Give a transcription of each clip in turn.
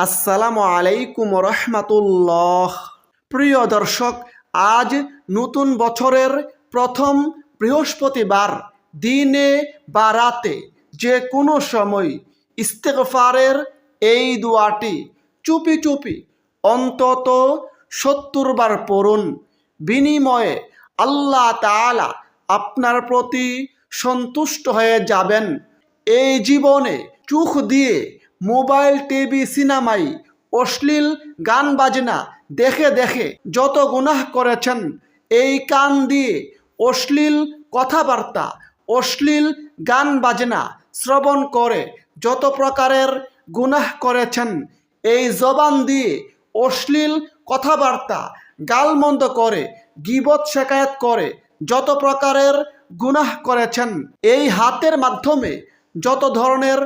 আসসালামু আলাইকুম রহমাতুল্লাহ। প্রিয় দর্শক, আজ নতুন বছরের প্রথম বৃহস্পতিবার দিনে বা রাতে যে কোনো সময় ইস্তেগফারের এই দোয়াটি চুপি চুপি অন্তত 70 বার পড়ুন। বিনিময়ে আল্লাহ তাআলা আপনার প্রতি সন্তুষ্ট হয়ে যাবেন। এই জীবনে চোখ দিয়ে মোবাইল, টিভি, সিনেমায় অশ্লীল গান বাজনা দেখে দেখে যত গুনাহ করেছেন, এই কান দিয়ে অশ্লীল কথাবার্তা, অশ্লীল গান বাজনা শ্রবণ করে যত প্রকারের গুনাহ করেছেন, এই জবান দিয়ে অশ্লীল কথাবার্তা গালমন্দ করে গীবত শেকায়েত করে যত প্রকারের গুনাহ করেছেন, এই হাতের মাধ্যমে যত ধরনের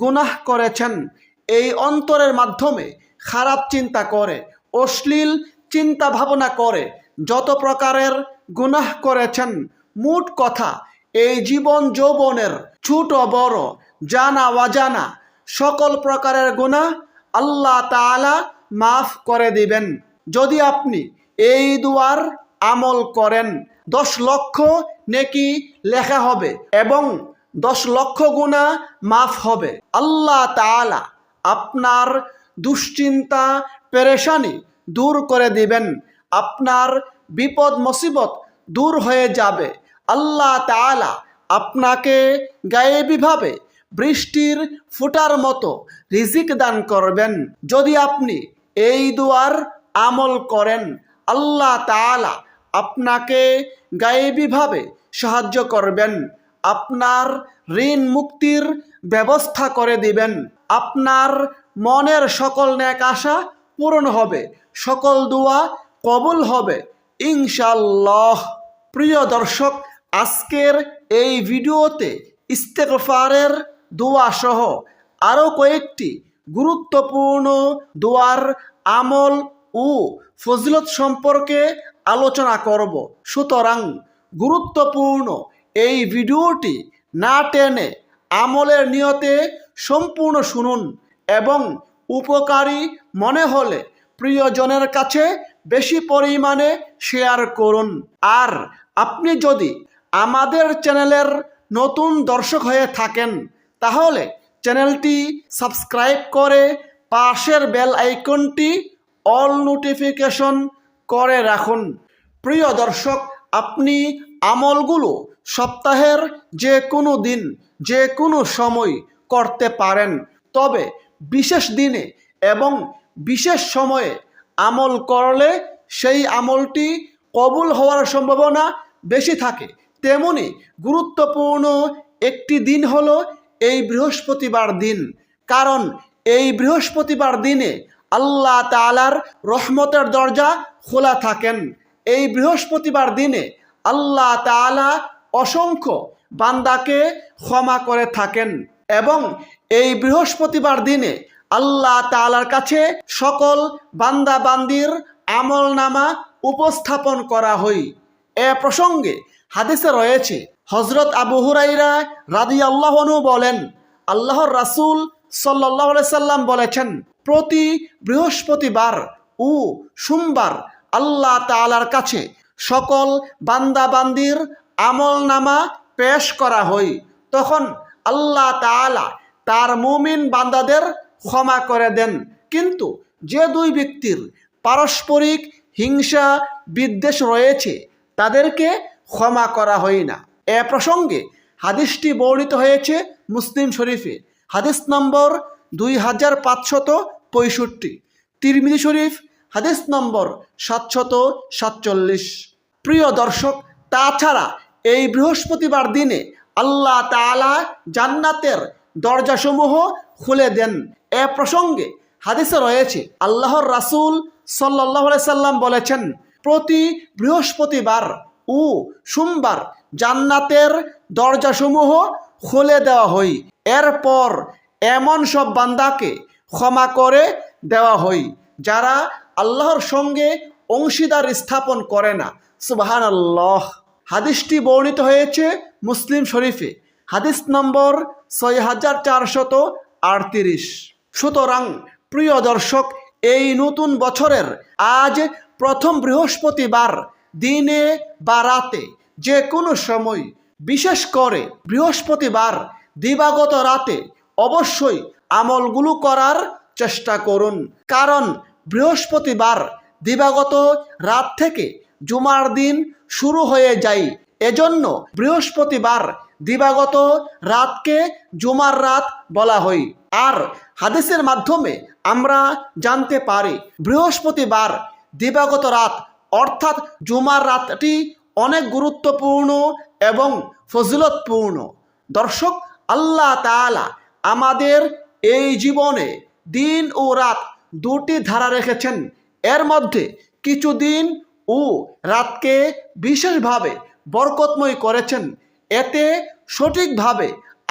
গুনাহ করেছেন, এই অন্তরের মাধ্যমে খারাপ চিন্তা করে অশ্লীল চিন্তা ভাবনা করে যত প্রকারের গুনাহ করেছেন, মোট কথা এই জীবন যৌবনের ছোট বড় জানা অজানা সকল প্রকারের গুনাহ আল্লাহ তাআলা মাফ করে দিবেন। যদি আপনি এই দুয়ার আমল করেন, 10 লক্ষ নেকি লেখা হবে এবং 10 লক্ষ গুনাহ মাফ হবে। আল্লাহ তাআলা আপনার দুশ্চিন্তা পেরেশানি দূর করে দিবেন। আপনার বিপদ মুসিবত দূর হয়ে যাবে। আল্লাহ তাআলা আপনাকে গায়েবীভাবে বৃষ্টির ফোঁটার মতো রিজিক দান করবেন। যদি আপনি এই দুয়ার আমল করেন, আল্লাহ তাআলা আপনাকে গায়েবীভাবে সাহায্য করবেন। আপনার ঋণ মুক্তির ব্যবস্থা করে দিবেন। আপনার মনের সকল নেক আশা পূরণ হবে, সকল দোয়া কবুল হবে ইনশাআল্লাহ। প্রিয় দর্শক, আজকের এই ভিডিওতে ইস্তেগফারের দোয়া সহ আরও কয়েকটি গুরুত্বপূর্ণ দোয়ার আমল ও ফজিলত সম্পর্কে আলোচনা করব। সুতরাং গুরুত্বপূর্ণ এই ভিডিওটি না টেনে আমলের নিয়তে সম্পূর্ণ শুনুন এবং উপকারী মনে হলে প্রিয়জনের কাছে বেশি পরিমাণে শেয়ার করুন। আর আপনি যদি আমাদের চ্যানেলের নতুন দর্শক হয়ে থাকেন, তাহলে চ্যানেলটি সাবস্ক্রাইব করে পাশের বেল আইকনটি অল নোটিফিকেশন করে রাখুন। প্রিয় দর্শক, আপনি আমলগুলো সপ্তাহের যে কোনো দিন যে কোনো সময় করতে পারেন, তবে বিশেষ দিনে এবং বিশেষ সময়ে আমল করলে সেই আমলটি কবুল হওয়ার সম্ভাবনা বেশি থাকে। তেমনি গুরুত্বপূর্ণ একটি দিন হলো এই বৃহস্পতিবার দিন, কারণ এই বৃহস্পতিবার দিনে আল্লাহ তাআলার রহমতের দরজা খোলা থাকেন। এই বৃহস্পতিবার দিনে আল্লাহ তাআলা অসংখ্য বান্দাকে ক্ষমা করে থাকেন এবং এই বৃহস্পতিবার দিনে আল্লাহ তাআলার কাছে সকল বান্দা বান্দির আমল নামা উপস্থাপন করা হয়। এ প্রসঙ্গে হাদিসে রয়েছে, হযরত আবু হুরায়রা রাদিয়াল্লাহু আনহু বলেন, আল্লাহর রাসূল সাল্লাল্লাহু আলাইহি সাল্লাম বলেছেন, প্রতি বৃহস্পতিবার ও সোমবার আল্লাহ তাআলার কাছে সকল বান্দা বান্দির আমল নামা পেশ করা হয়। তখন আল্লাহ তাআলা তার মুমিন বান্দাদের ক্ষমা করে দেন, কিন্তু যে দুই ব্যক্তির পারস্পরিক হিংসা বিদ্বেষ রয়েছে তাদেরকে ক্ষমা করা হয় না। এ প্রসঙ্গে হাদিসটি বর্ণিত হয়েছে মুসলিম শরীফে, হাদিস নম্বর 2565, তিরমিজি শরীফ হাদিস নম্বর 747। প্রিয় দর্শক, তাছাড়া এই বৃহস্পতিবার দিনে আল্লাহ তাআলা জান্নাতের দরজাসমূহ খুলে দেন। এ প্রসঙ্গে হাদিসে রয়েছে, আল্লাহর রাসূল সাল্লাল্লাহু আলাইহি সাল্লাম বলেছেন, প্রতি বৃহস্পতিবার ও সোমবার জান্নাতের দরজাসমূহ খুলে দেওয়া হয়। এরপর এমন সব বান্দাকে ক্ষমা করে দেওয়া হয় যারা আল্লাহর সঙ্গে অংশীদার স্থাপন করে না। সুবহানাল্লাহ। হাদিসটি বর্ণিত হয়েছে মুসলিম শরীফে, হাদিস নম্বর 6438। সুতরাং প্রিয় দর্শক, এই নতুন বছরের আজ প্রথম বৃহস্পতিবার দিনে বা রাতে যে কোনো সময়, বিশেষ করে বৃহস্পতিবার দিবাগত রাতে অবশ্যই আমলগুলো করার চেষ্টা করুন। কারণ বৃহস্পতিবার দিবাগত রাত থেকে জুমার দিন শুরু হয়ে যায়। এজন্য বৃহস্পতিবার দিবাগত রাতকে জুমার রাত বলা হয়। আর হাদিসের মাধ্যমে আমরা জানতে পারি বৃহস্পতিবার দিবাগত রাত অর্থাৎ জুমার রাতটি অনেক গুরুত্বপূর্ণ এবং ফজিলতপূর্ণ। দর্শক, আল্লাহ তাআলা আমাদের এই জীবনে দিন ও রাত দুটি ধারা রেখেছেন। এর মধ্যে কিছু দিন ও রাতকে বিশেষভাবে বরকতময় করেছেন। এতে সঠিকভাবে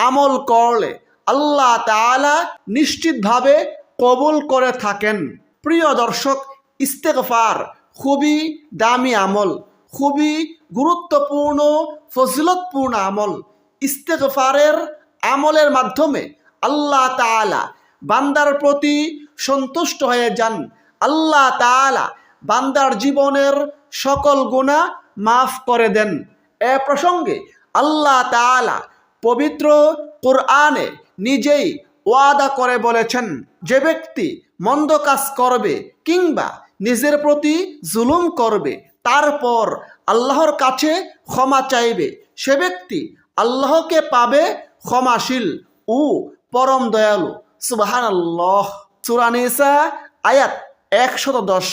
আমল করলে আল্লাহ তাআলা নিশ্চিতভাবে কবুল করে থাকেন। প্রিয় দর্শক, ইস্তেগফার খুবই দামি আমল, খুবই গুরুত্বপূর্ণ ফজিলতপূর্ণ আমল। ইস্তেগফারের আমলের মাধ্যমে আল্লাহ তাআলা বান্দার প্রতি সন্তুষ্ট হয়ে যান। আল্লাহ তাআলা বান্দার জীবনের সকল গুনাহ মাফ করে দেন। এ প্রসঙ্গে আল্লাহ তাআলা পবিত্র কোরআনে নিজেই ওয়াদা করে বলেছেন, যে ব্যক্তি মন্দ কাজ করবে কিংবা নিজের প্রতি জুলুম করবে তারপর আল্লাহর কাছে ক্ষমা চাইবে, সে ব্যক্তি আল্লাহকে পাবে ক্ষমাশীল ও পরম দয়ালু। সুবহানাল্লাহ। সূরা নিসা আয়াত 110।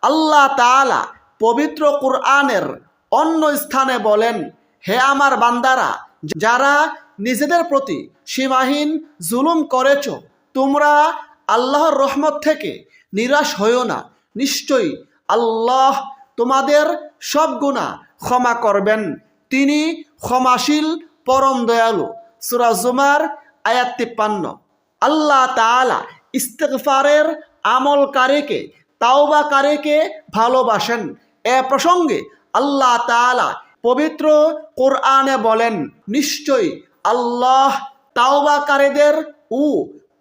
আল্লাহ তাআলা পবিত্র কোরআনের অন্য স্থানে বলেন, হে আমার বান্দারা, যারা নিজেদের প্রতি সীমাহীন জুলুম করেছ, তোমরা আল্লাহর রহমত থেকে নিরাশ হইও না। নিশ্চয়ই আল্লাহ তোমাদের সব গুনাহ ক্ষমা করবেন, তিনি ক্ষমাশীল পরম দয়ালু। সূরা জুমার আয়াত 53। আল্লাহ তাআলা ইস্তেগফারের আমলকারীকে, তাওবাকারীকে ভালোবাসেন। এ প্রসঙ্গে আল্লাহ তাআলা পবিত্র কোরআনে বলেন, নিশ্চয়ই আল্লাহ তাওবাকারীদের ও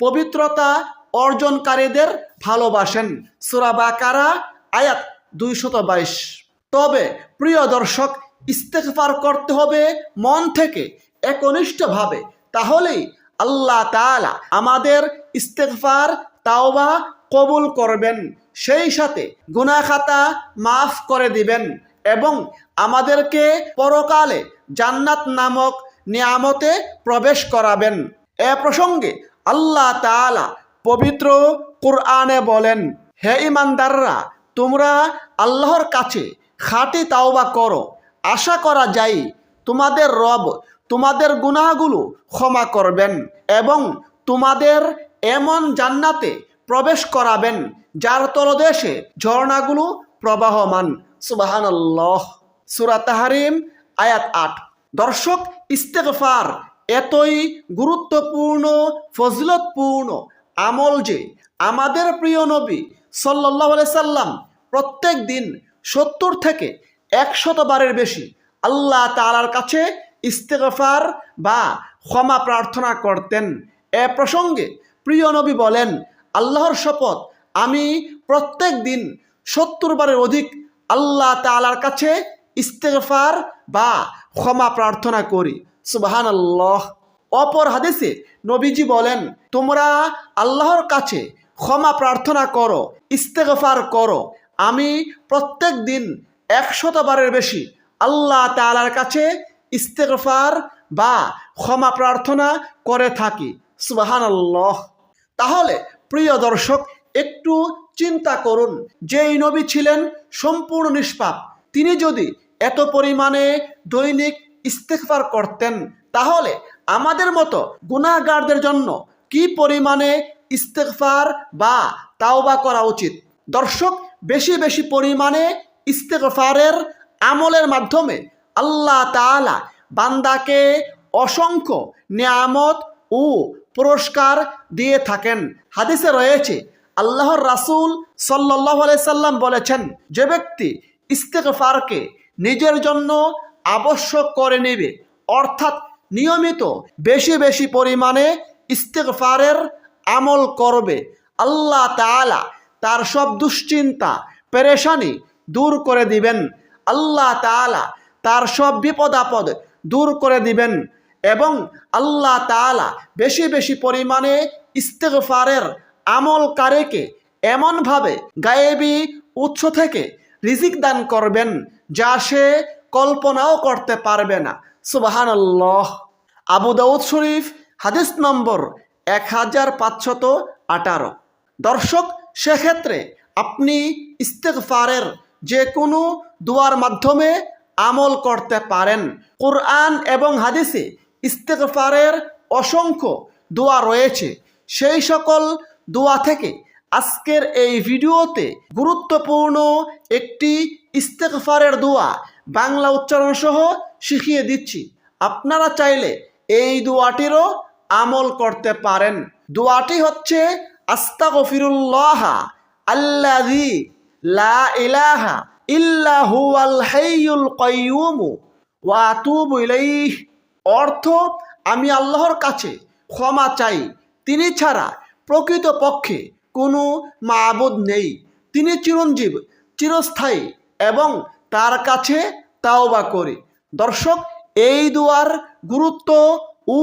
পবিত্রতা অর্জনকারীদের ভালোবাসেন। সূরা বাকারা আয়াত 222। তবে প্রিয় দর্শক, ইস্তেগফার করতে হবে মন থেকে, একনিষ্ঠভাবে। তাহলেই আল্লাহ তাআলা আমাদের ইস্তেগফার তাওবা কবুল করবেন, সেই সাথে গুনাহ খাতা মাফ করে দিবেন এবং আমাদেরকে পরকালে জান্নাত নামক নিয়ামতে প্রবেশ করাবেন। এ প্রসঙ্গে আল্লাহ তাআলা পবিত্র কোরআনে বলেন, হে ঈমানদাররা, তোমরা আল্লাহর কাছে খাঁটি তাওবা করো, আশা করা যায় তোমাদের রব তোমাদের গুনাহগুলো ক্ষমা করবেন এবং তোমাদের এমন জান্নাতে প্রবেশ করাবেন যার তলদেশে ঝর্ণাগুলো প্রবাহমান। সুবহানাল্লাহ। সূরা তাহরিম আয়াত 8। দর্শক, ইস্তেগফার এতই গুরুত্বপূর্ণ ফজিলতপূর্ণ আমল যে আমাদের প্রিয় নবী সাল্লাল্লাহু আলাইহি সাল্লাম প্রত্যেক দিন 70 থেকে 100 বারের বেশি আল্লাহ তাআলার কাছে ইস্তেগফার বা ক্ষমা প্রার্থনা করতেন। এ প্রসঙ্গে প্রিয় নবী বলেন, আল্লাহর শপথ, আমি প্রত্যেক দিন 70 বারের অধিক আল্লাহ তাআলার কাছে ইস্তেগফার বা ক্ষমা প্রার্থনা করি। সুবহানাল্লাহ। অপর হাদিসে নবীজি বলেন, তোমরা আল্লাহর কাছে ক্ষমা প্রার্থনা করো, ইস্তেগফার করো, আমি প্রত্যেক দিন 100 বারের বেশি আল্লাহ তাআলার কাছে ইস্তেগফার বা ক্ষমা প্রার্থনা করে থাকি। সুবহানাল্লাহ। তাহলে প্রিয় দর্শক, একটু চিন্তা করুন, যেই নবী ছিলেন সম্পূর্ণ নিষ্পাপ, তিনি যদি এত পরিমাণে দৈনিক ইস্তেগফার করতেন, তাহলে আমাদের মতো গুনাহগারদের জন্য কি পরিমাণে ইস্তেগফার বা তাওবা করা উচিত। দর্শক, বেশি বেশি পরিমাণে ইস্তেগফারের আমলের মাধ্যমে আল্লাহ তাআলা বান্দাকে অসংখ্য নিয়ামত ও পুরস্কার দিয়ে থাকেন। হাদিসে রয়েছে, আল্লাহর রাসূল সাল্লাল্লাহু আলাইহি সাল্লাম বলেছেন, যে ব্যক্তি ইস্তেগফারকে নিজের জন্য আবশ্যক করে নেবে, অর্থাৎ নিয়মিত বেশি বেশি পরিমাণে ইস্তেগফারের আমল করবে, আল্লাহ তাআলা তার সব দুশ্চিন্তা পেরেশানি দূর করে দিবেন। আল্লাহ তাআলা তার সব বিপদ আপদ দূর করে দিবেন এবং আল্লাহ তাআলা বেশি বেশি পরিমাণে ইস্তেগফারের আমলকারীকে এমনভাবে গায়েবী উৎস থেকে রিজিক দান করবেন যা সে কল্পনাও করতে পারবে না। সুবহানাল্লাহ। আবু দাউদ শরীফ হাদিস নম্বর 1518। দর্শক, সেক্ষেত্রে আপনি ইস্তেগফারের যে কোনো দোয়ার মাধ্যমে আমল করতে পারেন। কুরআন এবং হাদিসে ইস্তেগফারের অসংখ্য দোয়া রয়েছে। সেই সকল দোয়া থেকে আজকের এই ভিডিওতে গুরুত্বপূর্ণ একটি ইস্তেগফারের দোয়া বাংলা উচ্চারণ সহ শিখিয়ে দিচ্ছি। আপনারা চাইলে এই দোয়াটিরও আমল করতে পারেন। দোয়াটি হচ্ছে আস্তাগফিরুল্লাহ আল্লাযী লা ইলাহা ইল্লা হুয়াল হাইয়ুল কাইয়্যুম ওয়া আতুবু ইলাইহি। অর্থ, আমি আল্লাহর কাছে ক্ষমা চাই, তিনি ছাড়া প্রকৃতপক্ষে কোনো মাবুদ নেই, তিনি চিরঞ্জীব চিরস্থায়ী এবং তার কাছে তাওবা করি। দর্শক, এই দুয়ার গুরুত্ব ও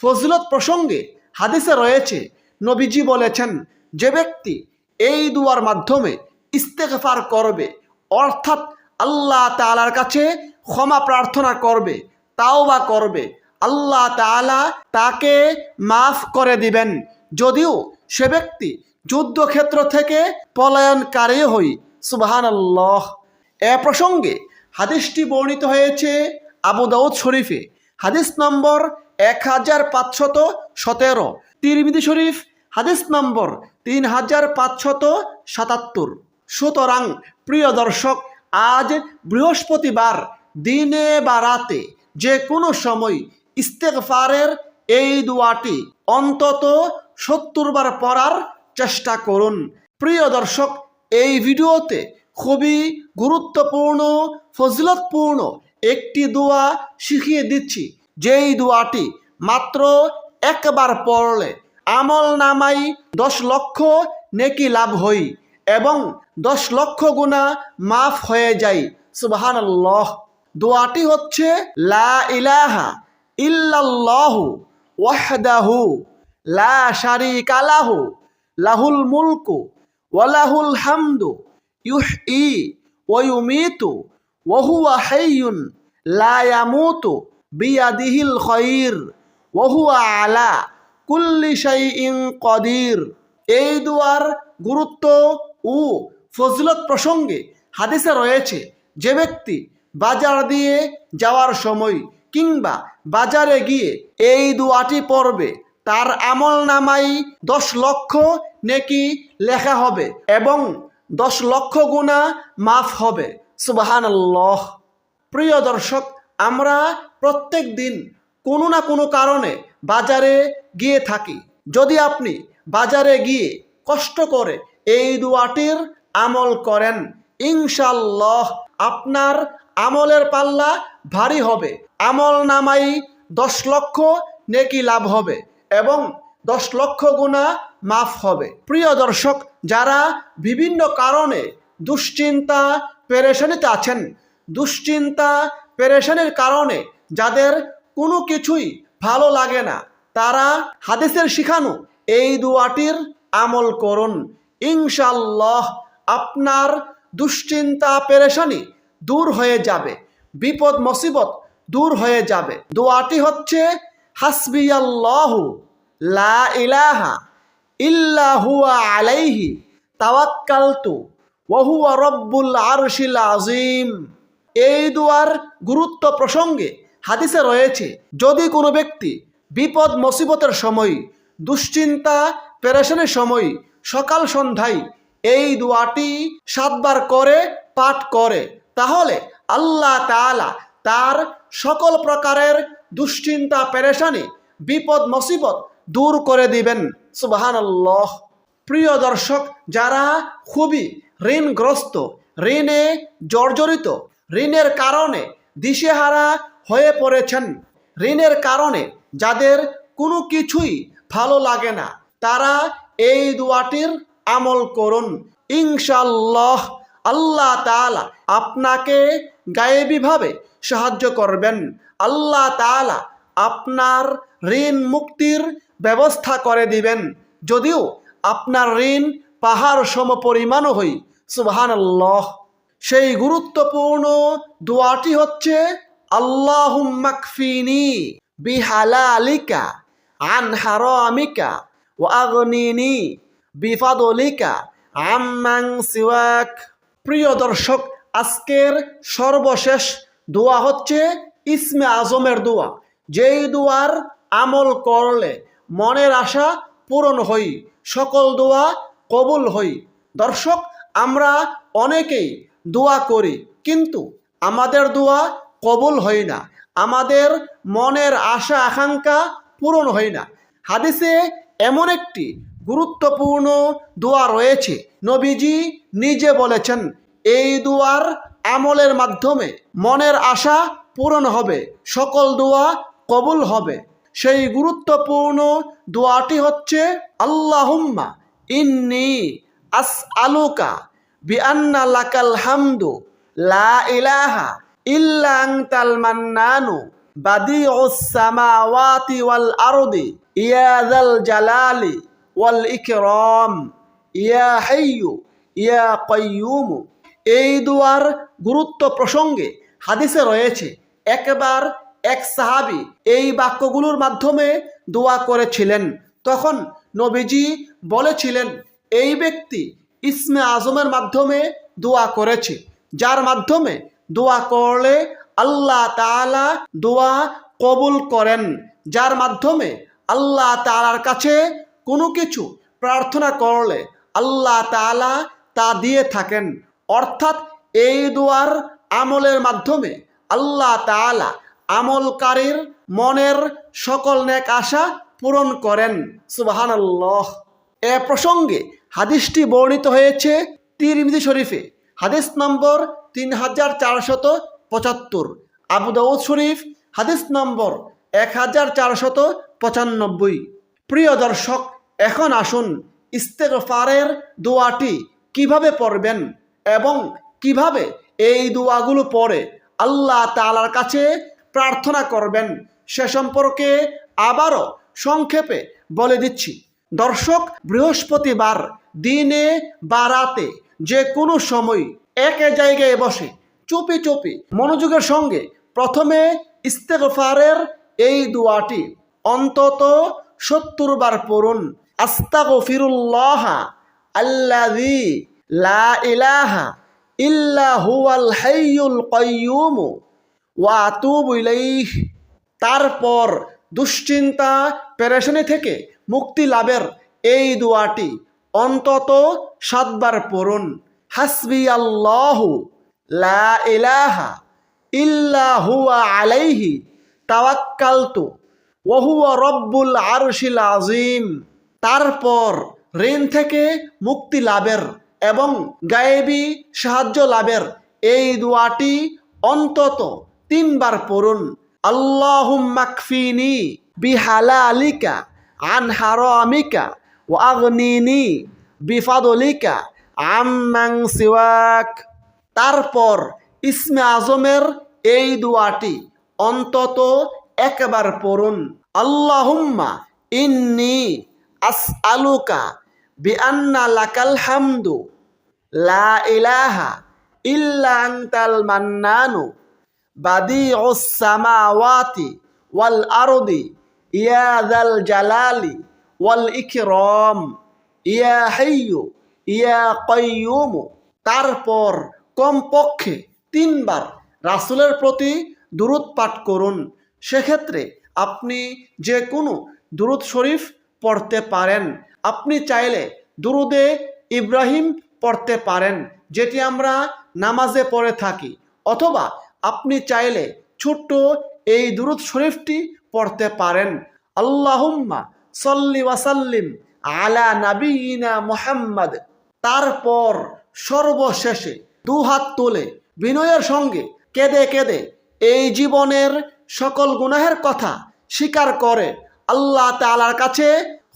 ফজিলত প্রসঙ্গে হাদিসে রয়েছে, নবীজি বলেছেন, যে ব্যক্তি এই দুয়ার মাধ্যমে ইস্তেগফার করবে অর্থাৎ আল্লাহ তাআলার কাছে ক্ষমা প্রার্থনা করবে, তাওবা করবে, আল্লাহ তাআলা তাকে মাফ করে দিবেন, যদিও সে ব্যক্তি যুদ্ধক্ষেত্র থেকে পলায়নকারী হই। সুবহানাল্লাহ। এ প্রসঙ্গে হাদিসটি বর্ণিত হয়েছে আবু দাউদ শরীফে হাদিস নম্বর 1517, তিরমিজি শরীফ হাদিস নম্বর 3577। সুতরাং প্রিয় দর্শক, আজ বৃহস্পতিবার দিনে বা রাতে যে কোনো সময় ইস্তেগফারের এই দোয়াটি অন্তত 70 বার পড়ার চেষ্টা করুন। প্রিয় দর্শক, এই ভিডিওতে খুবই গুরুত্বপূর্ণ ফজিলতপূর্ণ একটি দোয়া শিখিয়ে দিচ্ছি, যেই দোয়াটি মাত্র একবার পড়লে আমল নামাই 10 লক্ষ নেকি লাভ হই এবং 10 লক্ষ গুনাহ মাফ হয়ে যায়। সুবহানাল্লাহ। দোয়াটি হচ্ছে লা ইলাহা ইল্লাল্লাহু ওয়াহদাহু লা শারীকা লাহু লাহুল মুলকু ওয়া লাহুল হামদু ইউহয়ী ওয়া ইউমীতু ওয়া হুয়া হাইয়্যুন লা ইয়ামুতু বিয়াদিহিল খায়র ওয়া হুয়া আলা কুল্লি শাইইন কাদির। এই দুয়ার গুরুত্ব ও ফজিলত প্রসঙ্গে হাদিসে রয়েছে, যে ব্যক্তি বাজার দিয়ে যাওয়ার সময় কিংবা বাজারে গিয়ে এই দোয়াটি পড়বে তার আমল নামাই 10 লক্ষ নেকি লেখা হবে এবং 10 লক্ষ গুনাহ মাফ হবে। সুবহানাল্লাহ। প্রিয় দর্শক, আমরা প্রত্যেক দিন কোনো না কোনো কারণে বাজারে গিয়ে থাকি। যদি আপনি বাজারে গিয়ে কষ্ট করে এই দোয়াটির আমল করেন, ইনশাআল্লাহ আপনার আমলের পাল্লা ভারী হবে, আমল নামাই 10 লক্ষ নেকি লাভ হবে এবং 10 লক্ষ গুনাহ মাফ হবে। প্রিয় দর্শক, যারা বিভিন্ন কারণে দুশ্চিন্তা পেরেশানিতে আছেন, দুশ্চিন্তা পেরেশানির কারণে যাদের কোনো কিছুই ভালো লাগে না, তারা হাদিসের শিখানো এই দোয়াটির আমল করুন। ইনশাআল্লাহ আপনার দুশ্চিন্তা পেরেশানি দূর হয়ে যাবে, বিপদ মুসিবত দূর হয়ে যাবে। দোয়াটি হচ্ছে হাসবিয়াল্লাহু লা ইলাহা ইল্লা হুয়া আলাইহি তাওয়াক্কালতু ওয়া হুয়া রব্বুল আরশিল আযীম। এই দোয়ার গুরুত্ব প্রসঙ্গে হাদিসে রয়েছে, যদি কোনো ব্যক্তি বিপদ মুসিবতের সময়, দুশ্চিন্তা পেরেশানির সময় সকাল সন্ধ্যায় এই দোয়াটি 7 বার করে পাঠ করে, তাহলে আল্লাহ তাআলা তার সকল প্রকারের দুশ্চিন্তা পেরেশানি বিপদ মুসিবত দূর করে দিবেন। সুবহানাল্লাহ। প্রিয় দর্শক, যারা খুবই ঋণগ্রস্ত, ঋণে জর্জরিত, ঋণের কারণে দিশেহারা হয়ে পড়েছেন, ঋণের কারণে যাদের কোনো কিছুই ভালো লাগে না, তারা এই দোয়াটির আমল করুন। ইনশাআল্লাহ আল্লাহ তাআলা আপনাকে গায়েবীভাবে সাহায্য করবেন। আল্লাহ তাআলা আপনার ঋণ মুক্তির ব্যবস্থা করে দিবেন, যদিও আপনার ঋণ পাহাড় সমপরিমাণও হই। সুবহানাল্লাহ। সেই গুরুত্বপূর্ণ দোয়াটি হচ্ছে আল্লাহুম্মা কফিনি বিহালালিকা আন হারামিকা ওয়া আগনিনি বিফাদলিকা আম্মান সিওয়াক। প্রিয় দর্শক, আজকের সর্বশেষ দোয়া হচ্ছে ইসমে আজমের দোয়া, যেই দোয়ার আমল করলে মনের আশা পূরণ হই, সকল দোয়া কবুল হই। দর্শক, আমরা অনেকেই দোয়া করি, কিন্তু আমাদের দোয়া কবুল হয় না, আমাদের মনের আশা আকাঙ্ক্ষা পূরণ হয় না। হাদিসে এমন একটি গুরুত্বপূর্ণ দোয়া রয়েছে, নবীজি নিজে বলেছেন এই দোয়ার আমলের মাধ্যমে মনের আশা পূরণ হবে, সকল দোয়া কবুল হবে। সেই গুরুত্বপূর্ণ দোয়াটি হচ্ছে আল্লাহুম্মা ইন্নী আসআলুকা বিআন্না লাকাল হামদু লা ইলাহা ইল্লা আনতাল মান্নানু বাদিউস সামাওয়াতি ওয়াল আরদি ইয়া যাল জালালি ওয়াল ইকরাম ইয়া হাইয়্যু ইয়া কাইয়্যুম। এই দোয়ার গুরুত্ব প্রসঙ্গে হাদিসে রয়েছে, একবার এক সাহাবী এই বাক্যগুলোর মাধ্যমে দোয়া করেছিলেন। তখন নবীজি বলেছিলেন, এই ব্যক্তি ইসমে আজমের মাধ্যমে দোয়া করেছে, যার মাধ্যমে দোয়া করলে আল্লাহ তাআলা দোয়া কবুল করেন, যার মাধ্যমে আল্লাহ তাআলার কাছে কোনো কিছু প্রার্থনা করলে আল্লাহ তাআলা তা দিয়ে থাকেন। অর্থাৎ এই দোয়ার আমলের মাধ্যমে আল্লাহ তাআলা আমলকারীর মনের সকল নেক আশা পূরণ করেন। সুবহানাল্লাহ। এ প্রসঙ্গে হাদিসটি বর্ণিত হয়েছে তিরমিজি শরীফে, হাদিস নম্বর 3475, আবু দাউদ শরীফ হাদিস নম্বর 1495। প্রিয় দর্শক, এখন আসুন ইস্তেগফারের দোয়াটি কিভাবে পড়বেন এবং কিভাবে এই দোয়াগুলো পড়ে আল্লাহ তাআলার কাছে প্রার্থনা করবেন সে সম্পর্কে আবারও সংক্ষেপে বলে দিচ্ছি। দর্শক, বৃহস্পতিবার দিনে বা রাতে যে কোনো সময় এক জায়গায় বসে চুপি চুপি মনোযোগের সঙ্গে প্রথমে ইস্তেগফারের এই দোয়াটি অন্তত 70 বার পড়ুন। আস্তাগফিরুল্লাহ আল্লাযী লা ইলাহা ইল্লা হুয়াল হাইয়ুল কাইয়্যুম ওয়া আতুবু ইলাইহি। তারপর দুশ্চিন্তা পেরেশানি থেকে মুক্তি লাভের এই দোয়াটি অন্তত 7 বার পড়ুন। হাসবি আল্লাহু লা ইলাহা ইল্লা হুয়া আলাইহি তাওয়াক্কালতু ওয়া হুয়া রব্বুল আরশিল আযীম। তারপর ঋণ থেকে মুক্তি লাভের এবং গায়েবী সাহায্য লাভের এই দোয়াটি অন্তত 3 বার পড়ুন। আল্লাহুম্মা কফিনি বিহালালিকা আন হারামিকা ওয়া আগনিনি বিফাদলিকা আম্মান সিওয়াক। তারপর ইসমে আজমের এই দোয়াটি অন্তত 1 বার পড়ুন। আল্লাহুম্মা ইন্নী আসআলুকা বিআন্না লাকাল হামদু লা ইলাহা ইল্লা আনতাল মান্নানু বাদিউস সামাওয়াতি ওয়াল আরদি ইয়া যাল জালালি ওয়াল ইকরাম ইয়া হাইয়্যু ইয়া কাইয়্যুম। তারপর কমপক্ষে 3 বার রাসূলের প্রতি দুরূদ পাঠ করুন। সেক্ষেত্রে আপনি যে কোনো দুরূদ শরীফ পড়তে পারেন। আপনি চাইলে দুরূদে ইব্রাহিম পড়তে পারেন, যেটি আমরা নামাজে পড়ে থাকি, অথবা আপনি চাইলে ছোট্ট এই দুরূদ শরীফটি পড়তে পারেন। আল্লাহুম্মা সাল্লি ওয়া সাল্লিম আলা নাবিয়িনা মুহাম্মদ। তারপর সর্বশেষে 2 হাত তুলে বিনয়ের সঙ্গে কেঁদে কেঁদে এই জীবনের সকল গুনাহের কথা স্বীকার করে আল্লাহ তাআলার কাছে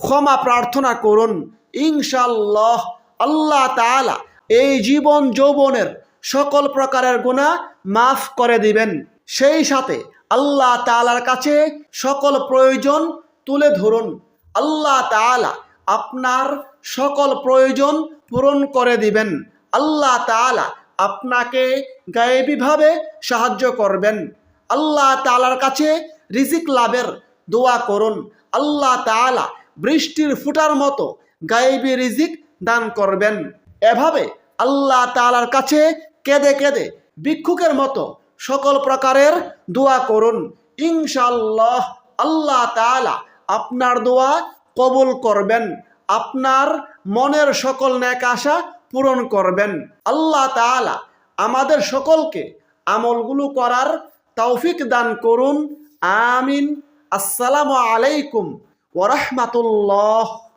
ক্ষমা প্রার্থনা করুন। ইনশাআল্লাহ আল্লাহ তাআলা এই জীবন যৌবনের সকল প্রকারের গুনাহ মাফ করে দিবেন। সেই সাথে আল্লাহ তাআলার কাছে সকল প্রয়োজন তুলে ধরুন। আল্লাহ তাআলা আপনার সকল প্রয়োজন পূরণ করে দিবেন। আল্লাহ তাআলা আপনাকে গায়েবীভাবে সাহায্য করবেন। আল্লাহ তাআলার কাছে রিজিক লাভের দোয়া করুন। আল্লাহ তাআলা বৃষ্টির ফুটার মতো গায়েবী রিজিক দান করবেন। এভাবে আল্লাহ তাআলার কাছে কেঁদে কেঁদে ভিক্ষুকের মতো সকল প্রকারের দোয়া করুন। ইনশাআল্লাহ আল্লাহ তাআলা আপনার দোয়া কবুল করবেন, আপনার মনের সকল নেক আশা পূরণ করবেন। আল্লাহ তাআলা আমাদের সকলকে আমলগুলো করার তৌফিক দান করুন। আমিন। আসসালামু আলাইকুম ওয়া রাহমাতুল্লাহ।